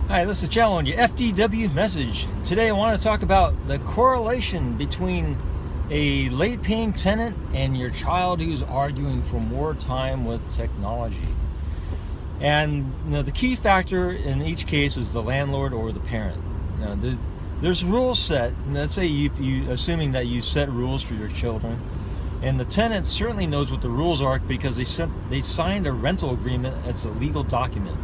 Hi, this is Challenge on your FTW message. Today I want to talk about the correlation between a late paying tenant and your child who's arguing for more time with technology. And the key factor in each case is the landlord or the parent. There's rules set, and let's say you assuming that you set rules for your children, and the tenant certainly knows what the rules are because they signed a rental agreement. It's a legal document.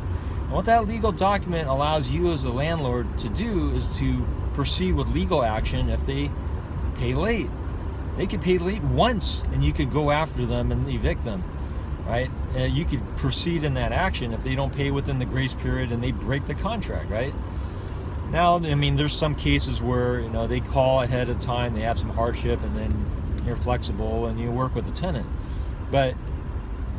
And what that legal document allows you as the landlord to do is to proceed with legal action if they pay late. They could pay late once and you could go after them and evict them, right? You could proceed in that action if they don't pay within the grace period and they break the contract, right? Now, I mean, there's some cases where, they call ahead of time, they have some hardship, and then you're flexible and you work with the tenant. But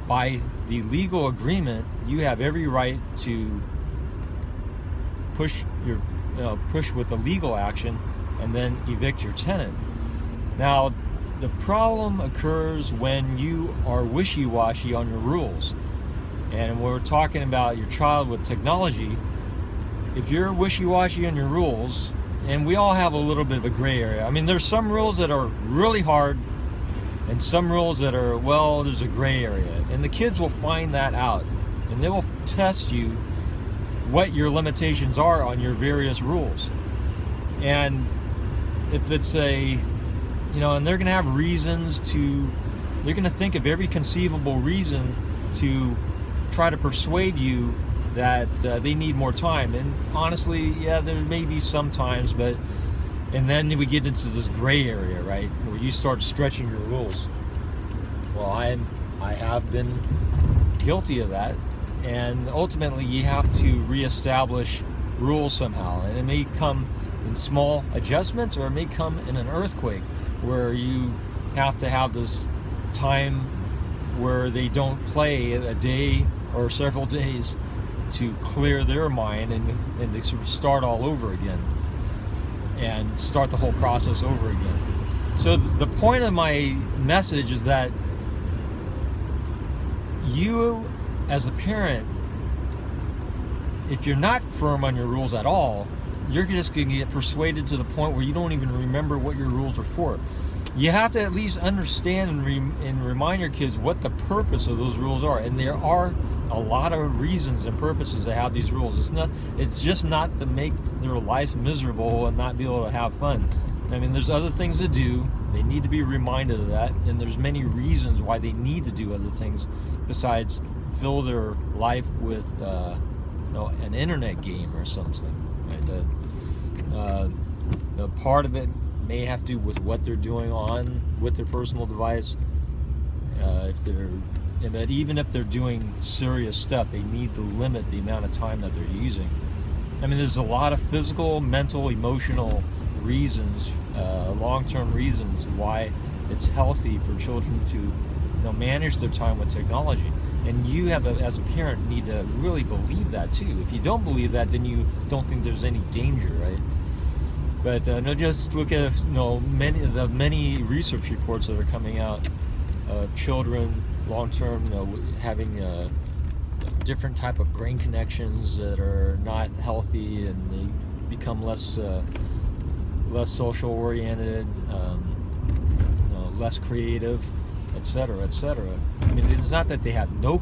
by the legal agreement, you have every right to push with the legal action and then evict your tenant. Now, the problem occurs when you are wishy-washy on your rules. And when we're talking about your child with technology, if you're wishy-washy on your rules, and we all have a little bit of a gray area. I mean, there's some rules that are really hard and some rules that are, well, there's a gray area. And the kids will find that out. And they will test you what your limitations are on your various rules. And if it's and they're going to have reasons they're going to think of every conceivable reason to try to persuade you that they need more time. And honestly, yeah, there may be some times, and then we get into this gray area, right, where you start stretching your rules. Well, I have been guilty of that, and ultimately you have to reestablish rules somehow, and it may come in small adjustments, or it may come in an earthquake where you have to have this time where they don't play a day or several days to clear their mind, and they sort of start all over again and start the whole process over again. So the point of my message is that you as a parent, if you're not firm on your rules at all, you're just going to get persuaded to the point where you don't even remember what your rules are for. You have to at least understand and remind your kids what the purpose of those rules are. And there are a lot of reasons and purposes to have these rules. It's just not to make their life miserable and not be able to have fun. I mean, there's other things to do. They need to be reminded of that. And there's many reasons why they need to do other things besides fill their life with an internet game or something. Right? Part of it may have to do with what they're doing with their personal device. But even if they're doing serious stuff, they need to limit the amount of time that they're using. I mean, there's a lot of physical, mental, emotional reasons, long-term reasons why it's healthy for children to manage their time with technology. And you as a parent, need to really believe that too. If you don't believe that, then you don't think there's any danger, right? But just look at many research reports that are coming out of children long-term, having different type of brain connections that are not healthy, and they become less social oriented, less creative, etc., etc. I mean, it's not that they have no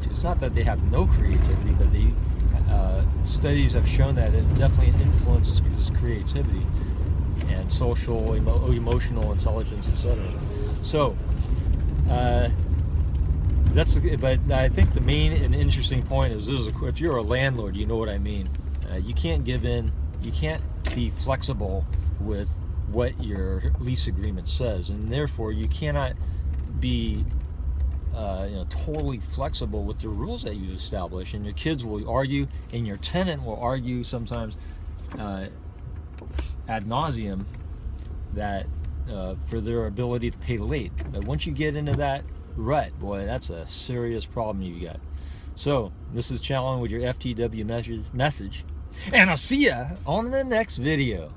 creativity, but studies have shown that it definitely influences creativity and social, emotional intelligence, etc. So but I think the main and interesting point is if you're a landlord, you know what I mean. You can't give in. You can't be flexible with what your lease agreement says, and therefore you cannot be totally flexible with the rules that you establish. And your kids will argue, and your tenant will argue sometimes ad nauseum that for their ability to pay late. But once you get into that rut, boy, that's a serious problem you got. So this is Challenge with your FTW message, and I'll see ya on the next video.